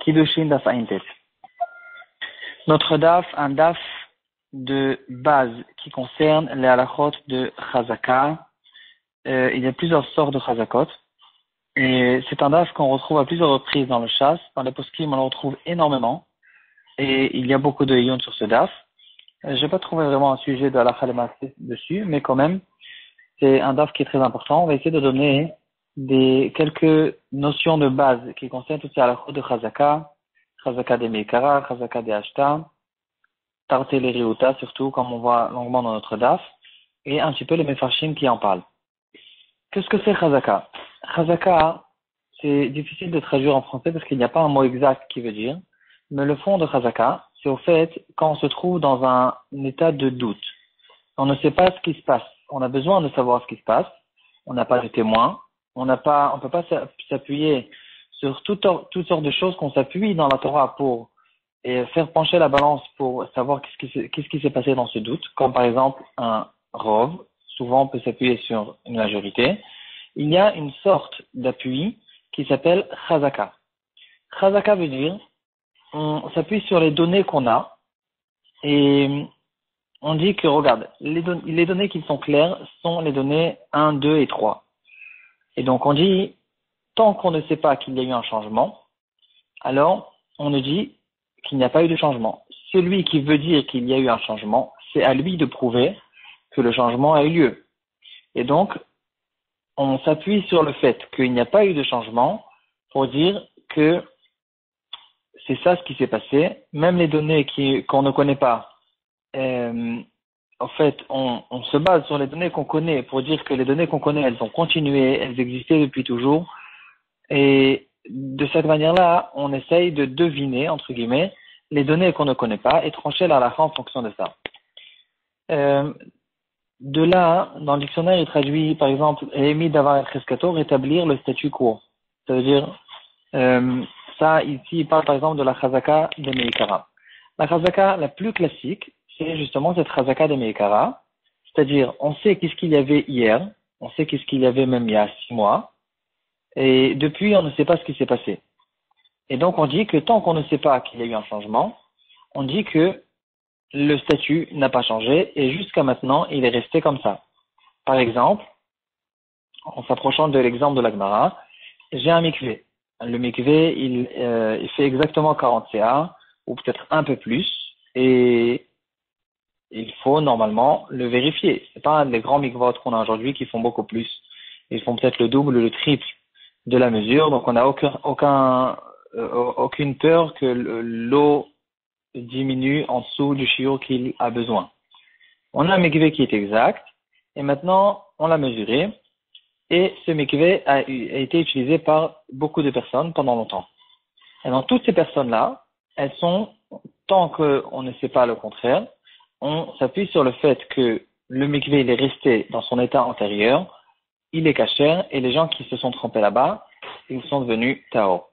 Kiddushin Daf Aintet. Notre daf, un daf de base qui concerne les halachot de Chazaka. Il y a plusieurs sortes de Chazakot. Et c'est un daf qu'on retrouve à plusieurs reprises dans le chasse. Dans les poskim, on le retrouve énormément. Et il y a beaucoup de yon sur ce daf. Je n'ai pas trouvé vraiment un sujet de halakha dessus, mais quand même, c'est un daf qui est très important. On va essayer de donner quelques notions de base qui concernent toutes ces halachot de Chazaka, Chazaka des Meikara, Chazaka des Ashta, Tarté les Riuta, surtout, comme on voit longuement dans notre daf, et un petit peu les Mefarshim qui en parlent. Qu'est-ce que c'est Chazaka? Chazaka, c'est difficile de traduire en français parce qu'il n'y a pas un mot exact qui veut dire, mais le fond de Chazaka, c'est au fait quand on se trouve dans un état de doute. On ne sait pas ce qui se passe. On a besoin de savoir ce qui se passe. On n'a pas de témoin. On peut pas s'appuyer sur toutes sortes de choses qu'on s'appuie dans la Torah pour faire pencher la balance pour savoir qu'est-ce qui s'est passé dans ce doute. Comme par exemple un rov. Souvent on peut s'appuyer sur une majorité. Il y a une sorte d'appui qui s'appelle Chazaka. Chazaka veut dire on s'appuie sur les données qu'on a et on dit que, regarde, les données qui sont claires sont les données 1, 2 et 3. Et donc on dit, tant qu'on ne sait pas qu'il y a eu un changement, alors on ne dit qu'il n'y a pas eu de changement. Celui qui veut dire qu'il y a eu un changement, c'est à lui de prouver que le changement a eu lieu. Et donc, on s'appuie sur le fait qu'il n'y a pas eu de changement pour dire que c'est ça ce qui s'est passé. Même les données qu'on ne connaît pas, en fait, on se base sur les données qu'on connaît pour dire que les données qu'on connaît, elles ont continué, elles existaient depuis toujours. Et de cette manière-là, on essaye de deviner, entre guillemets, les données qu'on ne connaît pas et trancher la halakha en fonction de ça. De là, dans le dictionnaire, il traduit, par exemple, Emi Davar et Cheskato, rétablir le statu quo. Ça veut dire, ça, ici, il parle par exemple de la Chazaka des Meikara. La Chazaka la plus classique, c'est justement cette Chazaka des Meikara. C'est-à-dire, on sait qu'est-ce qu'il y avait hier, on sait qu'est-ce qu'il y avait même il y a 6 mois, et depuis, on ne sait pas ce qui s'est passé. Et donc, on dit que tant qu'on ne sait pas qu'il y a eu un changement, on dit que le statut n'a pas changé, et jusqu'à maintenant, il est resté comme ça. Par exemple, en s'approchant de l'exemple de la Gemara, j'ai un mikvé. Le mikvé, il fait exactement 40 CA, ou peut-être un peu plus, et il faut normalement le vérifier. C'est pas les grands mikvot qu'on a aujourd'hui qui font beaucoup plus. Ils font peut-être le double ou le triple de la mesure, donc on n'a aucune peur que l'eau diminue en dessous du shiur qu'il a besoin. On a un mikvé qui est exact, et maintenant on l'a mesuré, et ce mikvé a été utilisé par beaucoup de personnes pendant longtemps. Et dans toutes ces personnes-là, elles sont, tant qu'on ne sait pas le contraire, on s'appuie sur le fait que le mikvé il est resté dans son état antérieur, il est kasher, et les gens qui se sont trompés là-bas, ils sont devenus tahor.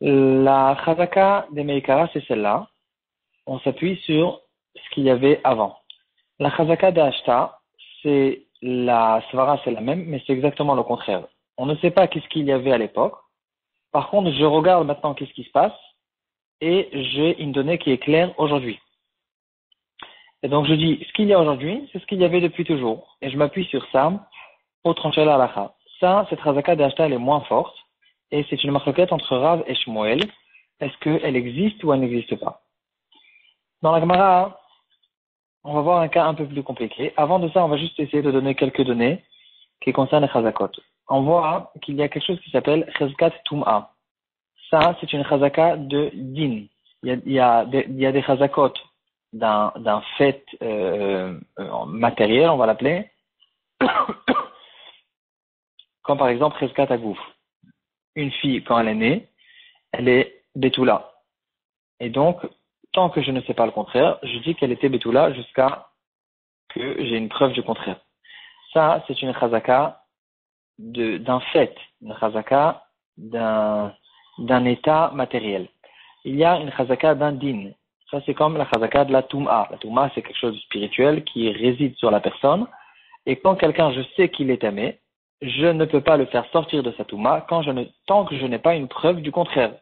La Chazaka des Meikara, c'est celle-là. On s'appuie sur ce qu'il y avait avant. La Chazaka des Ashta, c'est la Svara, c'est la même, mais c'est exactement le contraire. On ne sait pas qu'est-ce qu'il y avait à l'époque. Par contre, je regarde maintenant qu'est-ce qui se passe et j'ai une donnée qui est claire aujourd'hui. Et donc je dis, ce qu'il y a aujourd'hui, c'est ce qu'il y avait depuis toujours. Et je m'appuie sur ça pour trancher la halakha. Ça, cette Chazaka des Ashta, elle est moins forte. Et c'est une marquette entre Rav et Shmuel. Est-ce qu'elle existe ou elle n'existe pas? Dans la Gemara, on va voir un cas un peu plus compliqué. Avant de ça, on va juste essayer de donner quelques données qui concernent les Chazakot. On voit qu'il y a quelque chose qui s'appelle Chazkat Tum'a. Ça, c'est une Chazaka de din. Il y a des Chazakot d'un fait matériel, on va l'appeler, comme par exemple Chazkat Agouf. Une fille, quand elle est née, elle est Betula. Et donc, tant que je ne sais pas le contraire, je dis qu'elle était Betula jusqu'à que j'ai une preuve du contraire. Ça, c'est une chazaka d'un fait, une chazaka d'un état matériel. Il y a une chazaka d'un din. Ça, c'est comme la chazaka de la Touma. La Touma, c'est quelque chose de spirituel qui réside sur la personne. Et quand quelqu'un, je sais qu'il est aimé, je ne peux pas le faire sortir de sa Touma tant que je n'ai pas une preuve du contraire.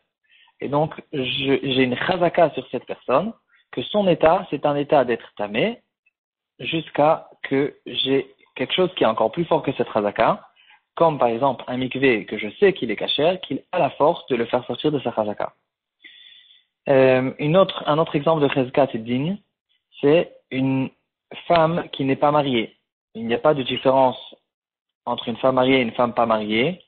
Et donc, j'ai une chazaka sur cette personne, que son état, c'est un état d'être tamé, jusqu'à que j'ai quelque chose qui est encore plus fort que cette chazaka, comme par exemple un mikvé que je sais qu'il est kasher, qu'il a la force de le faire sortir de sa chazaka. Un autre exemple de chazaka digne, c'est une femme qui n'est pas mariée. Il n'y a pas de différence entre une femme mariée et une femme pas mariée.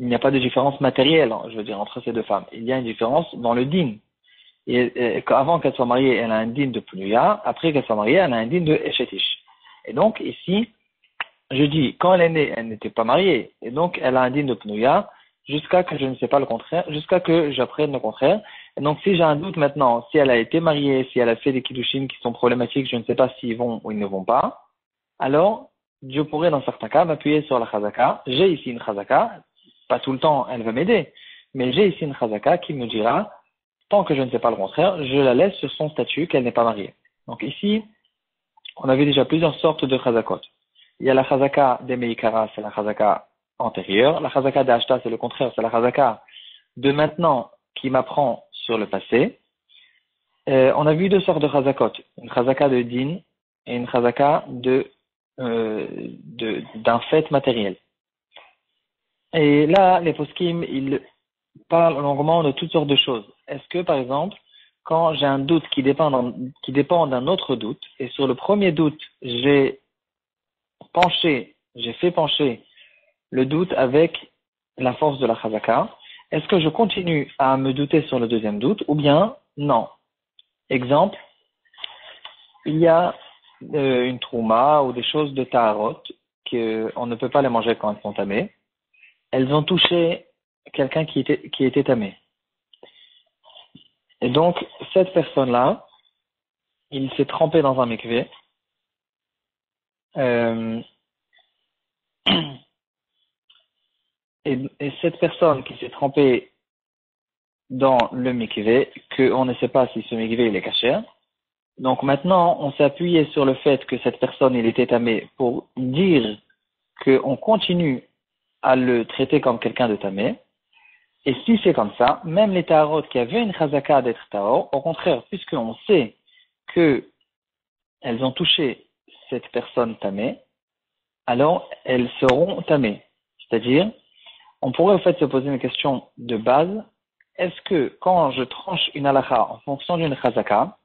Il n'y a pas de différence matérielle, je veux dire, entre ces deux femmes. Il y a une différence dans le din. Et avant qu'elle soit mariée, elle a un din de Pnuya. Après qu'elle soit mariée, elle a un din de Eshetish. Et donc, ici, je dis, quand elle est née, elle n'était pas mariée. Et donc, elle a un din de Pnuya jusqu'à que je ne sais pas le contraire, jusqu'à que j'apprenne le contraire. Et donc, si j'ai un doute maintenant, si elle a été mariée, si elle a fait des kiddushin qui sont problématiques, je ne sais pas s'ils vont ou ils ne vont pas, alors, je pourrais, dans certains cas, m'appuyer sur la chazaka. J'ai ici une chazaka. Pas tout le temps, elle va m'aider. Mais j'ai ici une chazaka qui me dira, tant que je ne sais pas le contraire, je la laisse sur son statut qu'elle n'est pas mariée. Donc ici, on avait déjà plusieurs sortes de chazakot. Il y a la chazaka des Meikara, c'est la chazaka antérieure. La chazaka des Ashta, c'est le contraire, c'est la chazaka de maintenant qui m'apprend sur le passé. On a vu deux sortes de chazakot. Une chazaka de din et une chazaka d'un fait matériel. Et là, les poskim, ils parlent longuement de toutes sortes de choses. Est-ce que, par exemple, quand j'ai un doute qui dépend d'un autre doute, et sur le premier doute, j'ai fait pencher le doute avec la force de la chazaka, est-ce que je continue à me douter sur le deuxième doute, ou bien non? Exemple, il y a une trouma ou des choses de taharot qu'on ne peut pas les manger quand elles sont tamées. Elles ont touché quelqu'un qui était tamé. Et donc, cette personne-là, il s'est trempé dans un mikvé. Et cette personne qui s'est trempée dans le mikvé, qu'on ne sait pas si ce mikvé il est caché. Donc maintenant, on s'est appuyé sur le fait que cette personne il était tamé pour dire qu'on continue à le traiter comme quelqu'un de tamé. Et si c'est comme ça, même les taharot qui avaient une chazaka d'être tahor, au contraire, puisqu'on sait que elles ont touché cette personne tamée, alors elles seront tamées. C'est-à-dire, on pourrait au fait se poser une question de base. Est-ce que quand je tranche une halakha en fonction d'une chazaka,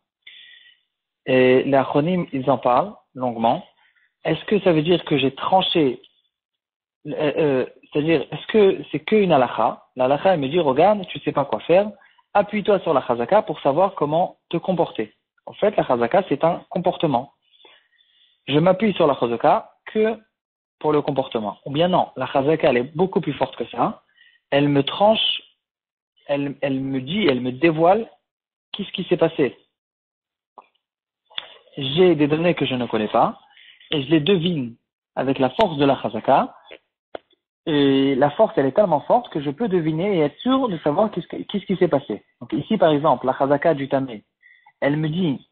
et les achronim, ils en parlent longuement, est-ce que ça veut dire que j'ai tranché, c'est-à-dire, est-ce que c'est qu'une halakha? La halakha, elle me dit, regarde, tu sais pas quoi faire, appuie-toi sur la chazaka pour savoir comment te comporter. En fait, la chazaka, c'est un comportement. Je m'appuie sur la chazaka que pour le comportement. Ou bien non, la chazaka, elle est beaucoup plus forte que ça. Elle me tranche, elle me dit, elle me dévoile qu'est-ce qui s'est passé. J'ai des données que je ne connais pas et je les devine avec la force de la chazaka. Et la force, elle est tellement forte que je peux deviner et être sûr de savoir qu'est-ce qui s'est passé. Donc ici, par exemple, la chazaka du tamé, elle me dit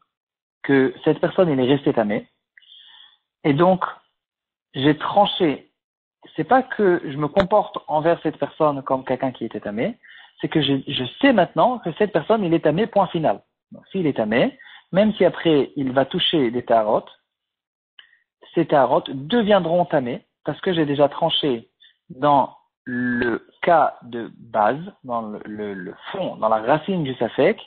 que cette personne, elle est restée tamée. Et donc, j'ai tranché. C'est pas que je me comporte envers cette personne comme quelqu'un qui était tamé, c'est que je sais maintenant que cette personne, il est tamé, point final. Donc, s'il est tamé, même si après il va toucher des taharot, ces taharot deviendront tamés parce que j'ai déjà tranché dans le cas de base, dans le fond, dans la racine du safek,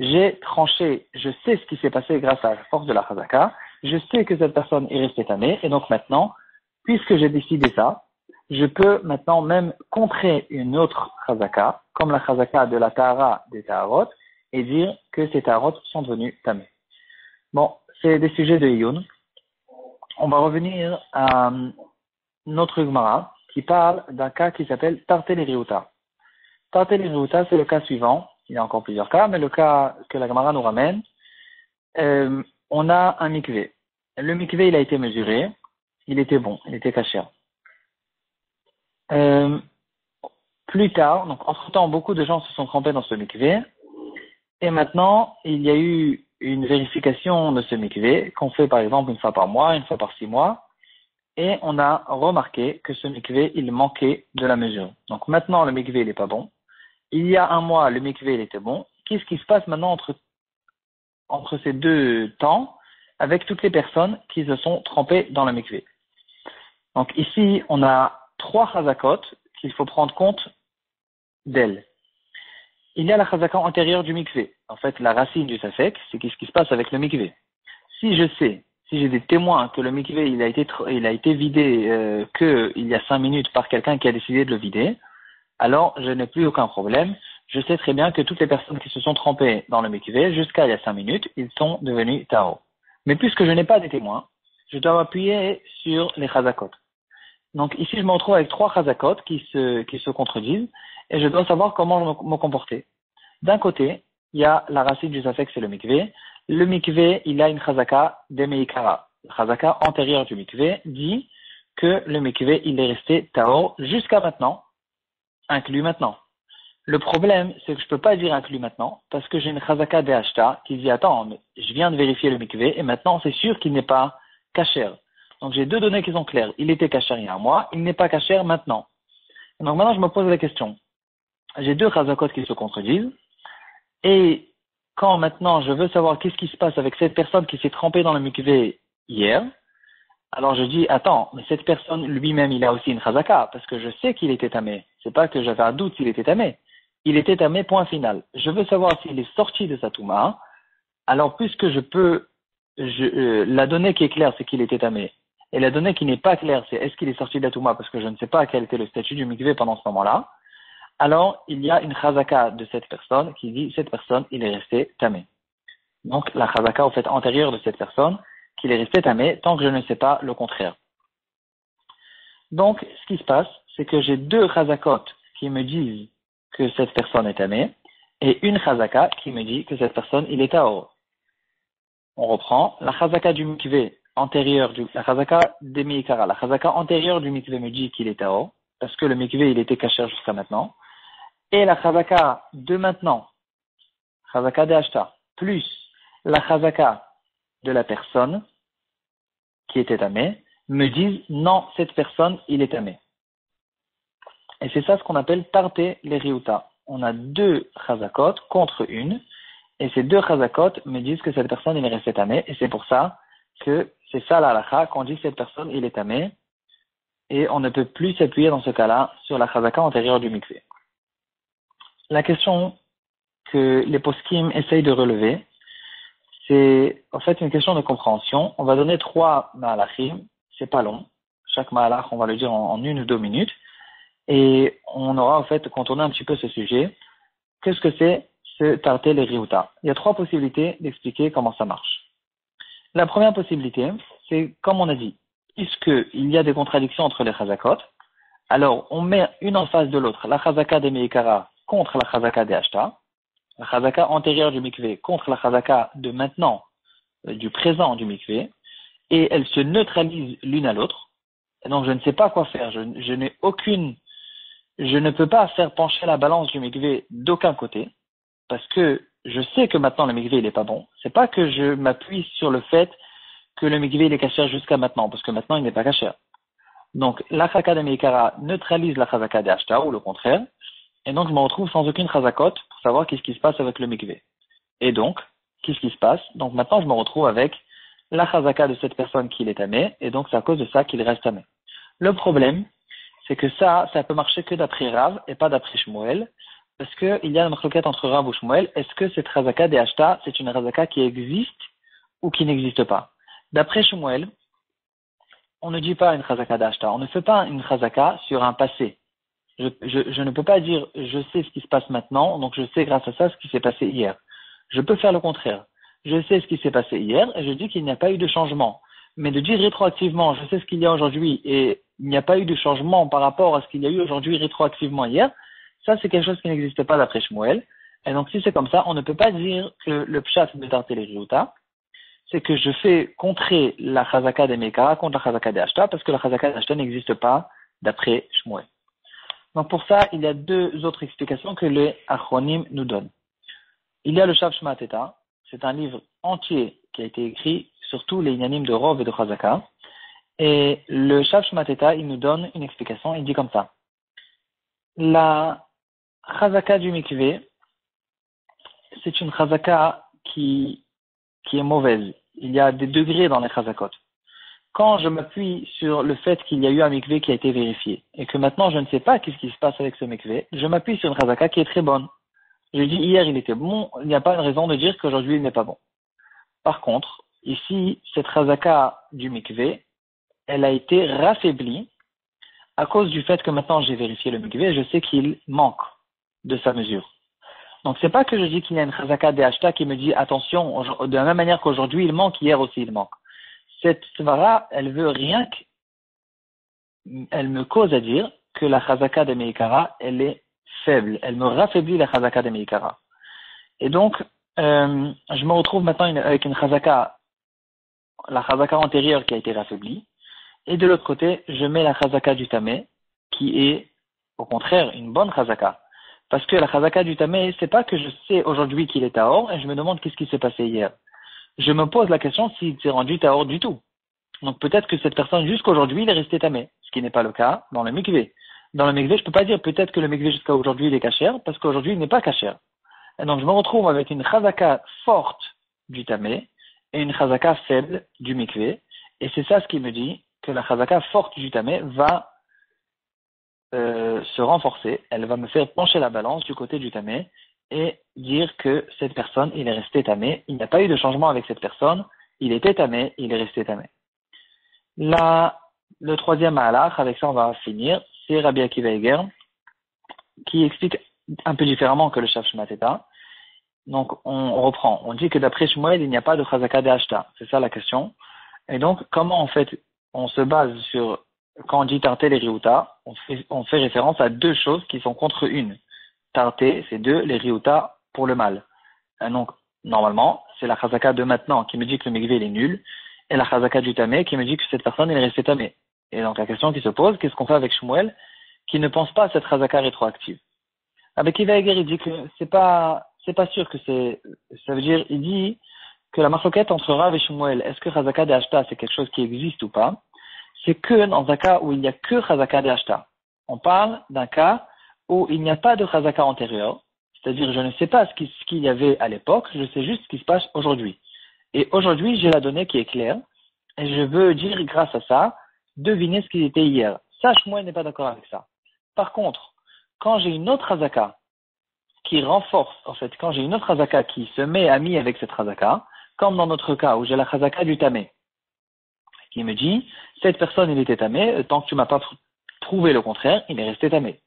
j'ai tranché, je sais ce qui s'est passé grâce à la force de la chazaka, je sais que cette personne est restée tamée, et donc maintenant, puisque j'ai décidé ça, je peux maintenant même contrer une autre chazaka, comme la chazaka de la tahara des taharot, et dire que ces taharot sont devenus tamés. Bon, c'est des sujets de Iyun. On va revenir à notre Gemara, qui parle d'un cas qui s'appelle Tartel et Riuta. Tartel et Riuta, c'est le cas suivant. Il y a encore plusieurs cas, mais le cas que la Gemara nous ramène, on a un mikvé. Le mikvé, il a été mesuré. Il était bon, il était kasher. Plus tard, donc entre-temps, beaucoup de gens se sont trempés dans ce mikvé. Et maintenant, il y a eu une vérification de ce mikvé, qu'on fait par exemple une fois par mois, une fois par 6 mois. Et on a remarqué que ce mikvé, il manquait de la mesure. Donc maintenant, le mikvé, il n'est pas bon. il y a un mois, le mikvé, il était bon. Qu'est-ce qui se passe maintenant entre ces deux temps avec toutes les personnes qui se sont trempées dans le mikvé? Donc ici, on a 3 chazakot qu'il faut prendre compte d'elles. Il y a la chazaka antérieure du mikvé. En fait, la racine du safek, c'est qu'est-ce qui se passe avec le mikvé. Si je sais, si j'ai des témoins que le mikvé il a été vidé il y a 5 minutes par quelqu'un qui a décidé de le vider, alors je n'ai plus aucun problème. Je sais très bien que toutes les personnes qui se sont trempées dans le mikvé jusqu'à il y a 5 minutes, ils sont devenus tao. Mais puisque je n'ai pas de témoins, je dois m'appuyer sur les chazakot. Donc ici, je me retrouve avec 3 chazakot qui se contredisent et je dois savoir comment me comporter. D'un côté, il y a la racine du safek, c'est le mikvé. Le mikvé, il a une chazaka demeikara. La chazaka antérieure du mikvé dit que le mikvé, il est resté tao jusqu'à maintenant, inclus maintenant. Le problème, c'est que je peux pas dire inclus maintenant parce que j'ai une chazaka de'ashta qui dit attends, mais je viens de vérifier le mikvé et maintenant c'est sûr qu'il n'est pas kasher. Donc j'ai 2 données qui sont claires. Il était kasher il y a un mois, il n'est pas kasher maintenant. Donc maintenant je me pose la question. J'ai 2 chazakot qui se contredisent. Et quand maintenant je veux savoir qu'est-ce qui se passe avec cette personne qui s'est trempée dans le mikvé hier, alors je dis, attends, mais cette personne lui-même il a aussi une chazaka, parce que je sais qu'il était tamé. C'est pas que j'avais un doute s'il était tamé. Il était tamé, point final. Je veux savoir s'il est sorti de sa touma. Alors puisque la donnée qui est claire c'est qu'il était tamé. Et la donnée qui n'est pas claire c'est est-ce qu'il est sorti de la touma, parce que je ne sais pas quel était le statut du mikvé pendant ce moment-là. Alors, il y a une chazaka de cette personne qui dit cette personne, il est resté tamé. Donc, la chazaka, au fait, antérieure de cette personne, qu'il est resté tamé, tant que je ne sais pas le contraire. Donc, ce qui se passe, c'est que j'ai 2 chazakot qui me disent que cette personne est tamé, et une chazaka qui me dit que cette personne, il est tao. On reprend. La chazaka du mikvé antérieure la chazaka des meikara, la chazaka antérieure du mikvé me dit qu'il est tao, parce que le mikvé, il était caché jusqu'à maintenant. Et la chazaka de maintenant, chazaka de Ashta, plus la chazaka de la personne qui était tamé, me disent non, cette personne, il est tamé. Et c'est ça ce qu'on appelle tarté les riuta. On a 2 chazakot contre une, et ces 2 chazakot me disent que cette personne, il est resté tamé, et c'est pour ça que c'est ça la halakha, qu'on dit que cette personne, il est tamé, et on ne peut plus s'appuyer dans ce cas-là sur la chazaka antérieure du mikvé. La question que les poskim essayent de relever, c'est en fait une question de compréhension. On va donner 3 ma'alachim, c'est pas long. Chaque ma'alach, on va le dire en 1 ou 2 minutes. Et on aura en fait contourné un petit peu ce sujet. Qu'est-ce que c'est ce tarté les riuta? Il y a 3 possibilités d'expliquer comment ça marche. La première possibilité, c'est comme on a dit, puisqu'il y a des contradictions entre les chazakot, alors on met une en face de l'autre, la chazaka des meikara contre la chazaka des ashta, la chazaka antérieure du mikvé contre la chazaka de maintenant, du présent du mikvé, et elles se neutralisent l'une à l'autre. Et donc je ne sais pas quoi faire, je ne peux pas faire pencher la balance du mikvé d'aucun côté, parce que je sais que maintenant le mikvé il est pas bon. C'est pas que je m'appuie sur le fait que le mikvé il est kasher jusqu'à maintenant, parce que maintenant il n'est pas kasher. Donc la chazaka de meikara neutralise la chazaka de ashta, ou le contraire. Et donc, je me retrouve sans aucune chazakot pour savoir qu'est-ce qui se passe avec le mikvé. Et donc, qu'est-ce qui se passe? Donc, maintenant, je me retrouve avec la chazaka de cette personne qui est tamé, et donc, c'est à cause de ça qu'il reste tamé. Le problème, c'est que ça peut marcher que d'après Rav et pas d'après Shmuel, parce qu'il y a une requête entre Rav ou Shmuel. Est-ce que cette chazaka des ashta, c'est une chazaka qui existe ou qui n'existe pas? D'après Shmuel, on ne dit pas une chazaka d'ashta. On ne fait pas une chazaka sur un passé. Je ne peux pas dire je sais ce qui se passe maintenant, donc je sais grâce à ça ce qui s'est passé hier. Je peux faire le contraire. Je sais ce qui s'est passé hier et je dis qu'il n'y a pas eu de changement. Mais de dire rétroactivement je sais ce qu'il y a aujourd'hui et il n'y a pas eu de changement par rapport à ce qu'il y a eu aujourd'hui rétroactivement hier, ça c'est quelque chose qui n'existe pas d'après Shmuel. Et donc si c'est comme ça, on ne peut pas dire que le pshat de Tarté les Riuta, c'est que je fais contrer la chazaka des Mekara contre la chazaka des Ashta, parce que la chazaka des Ashta n'existe pas d'après Shmuel. Donc pour ça, il y a 2 autres explications que les Achronim nous donnent. Il y a le Shav Shema Teta, c'est un livre entier qui a été écrit sur tous les Inyanim de Rov et de Chazaka. Et le Shav Shema Teta, il nous donne une explication, il dit comme ça. La chazaka du mikvé, c'est une chazaka qui est mauvaise. Il y a des degrés dans les chazakot. Quand je m'appuie sur le fait qu'il y a eu un mikvé qui a été vérifié, et que maintenant je ne sais pas qu'est-ce qui se passe avec ce mikvé, je m'appuie sur une chazaka qui est très bonne. Je dis hier il était bon, il n'y a pas une raison de dire qu'aujourd'hui il n'est pas bon. Par contre, ici, cette chazaka du mikvé, elle a été raffaiblie à cause du fait que maintenant j'ai vérifié le mikvé et je sais qu'il manque de sa mesure. Donc c'est pas que je dis qu'il y a une chazaka d'Ashta qui me dit attention, de la même manière qu'aujourd'hui il manque, hier aussi il manque. Cette svara, elle veut rien elle me cause à dire que la chazaka de Meikara, elle est faible. Elle me raffaiblit la chazaka de Meikara. Et donc, je me retrouve maintenant avec une chazaka, la chazaka antérieure qui a été raffaiblie. Et de l'autre côté, je mets la chazaka du tamé, qui est, au contraire, une bonne chazaka. Parce que la chazaka du tamé, c'est pas que je sais aujourd'hui qu'il est tahor et je me demande qu'est-ce qui s'est passé hier. Je me pose la question s'il s'est rendu tahor du tout. Donc peut-être que cette personne jusqu'aujourd'hui il est resté tamé, ce qui n'est pas le cas dans le mikvé. Dans le mikvé, je peux pas dire peut-être que le mikvé jusqu'à aujourd'hui il est kasher, parce qu'aujourd'hui il n'est pas kasher. Et donc je me retrouve avec une chazaka forte du tamé et une chazaka faible du mikvé. Et c'est ça ce qui me dit que la chazaka forte du tamé va se renforcer, elle va me faire pencher la balance du côté du tamé et dire que cette personne il est resté tamé, il n'y a pas eu de changement avec cette personne, il était tamé, il est resté tamé. Le troisième halach, avec ça on va finir, c'est Rabbi Akiva Eger, qui explique un peu différemment que le Shaf Shmateta. Donc on reprend, on dit que d'après Shmuel, il n'y a pas de chazaka de Ashta, c'est ça la question. Et donc comment en fait on se base sur, quand on dit Tarté les Riouta, on fait référence à deux choses qui sont contre une. Tarté, c'est deux, les Riouta pour le mal. Et donc normalement, c'est la chazaka de maintenant qui me dit que le mikvé il est nul, et la chazaka du tamé qui me dit que cette personne est restée tamé. Et donc la question qui se pose, qu'est-ce qu'on fait avec Shmuel qui ne pense pas à cette chazaka rétroactive? Avec Akiva Eger, il dit que c'est pas sûr que ça veut dire, il dit que la marloquette entre Rav et Shmuel, est-ce que chazaka de Ashta c'est quelque chose qui existe ou pas? C'est que dans un cas où il n'y a que chazaka de Ashta. On parle d'un cas où il n'y a pas de chazaka antérieure, c'est-à-dire je ne sais pas ce qu'il y avait à l'époque, je sais juste ce qui se passe aujourd'hui. Et aujourd'hui, j'ai la donnée qui est claire, et je veux dire, grâce à ça, deviner ce qu'il était hier. Ça, Shmuel n'est pas d'accord avec ça. Par contre, quand j'ai une autre chazaka qui renforce, en fait, quand j'ai une autre chazaka qui se met amie avec cette chazaka, comme dans notre cas où j'ai la chazaka du tamé, qui me dit, cette personne, il était tamé, tant que tu m'as pas prouvé le contraire, il est resté tamé.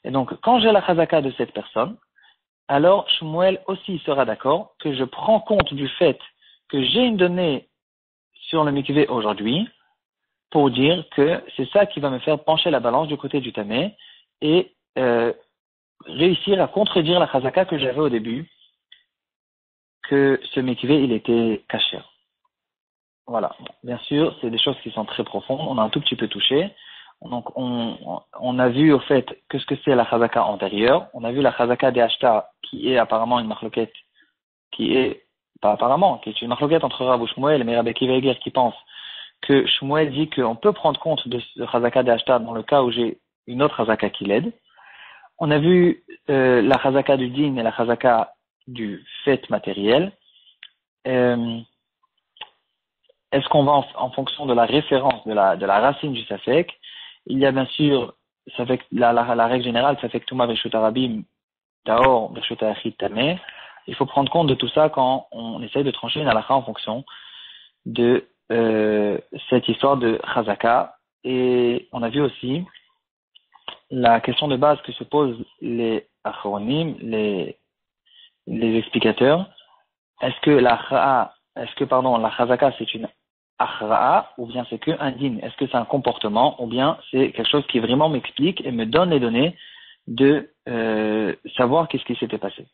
Et donc, quand j'ai la chazaka de cette personne, alors Shmuel aussi sera d'accord que je prends compte du fait que j'ai une donnée sur le mikvé aujourd'hui pour dire que c'est ça qui va me faire pencher la balance du côté du tamé et réussir à contredire la chazaka que j'avais au début, que ce mikvé il était kasher. Voilà. Bien sûr, c'est des choses qui sont très profondes. On a un tout petit peu touché. Donc, on a vu au fait que ce que c'est la chazaka antérieure. On a vu la chazaka des Ashta qui est apparemment une marloquette qui est une marloquette entre Rav ou Shmuel, mais Rabbi Akiva Eger qui pense que Shmuel dit qu'on peut prendre compte de ce chazaka des Ashta dans le cas où j'ai une autre chazaka qui l'aide. On a vu la chazaka du din et la chazaka du fait matériel. Est-ce qu'on va en fonction de la référence, de la racine du safek? Il y a bien sûr, la règle générale, safek tuma veshut arabim, taor veshut achid tameh. Il faut prendre compte de tout ça quand on essaye de trancher une halakha en fonction de cette histoire de chazaka. Et on a vu aussi la question de base que se posent les achronim, les explicateurs. Est-ce que la chazaka c'est une achra'a ou bien c'est que un din? Est-ce que c'est un comportement ou bien c'est quelque chose qui vraiment m'explique et me donne les données de savoir qu'est-ce qui s'était passé?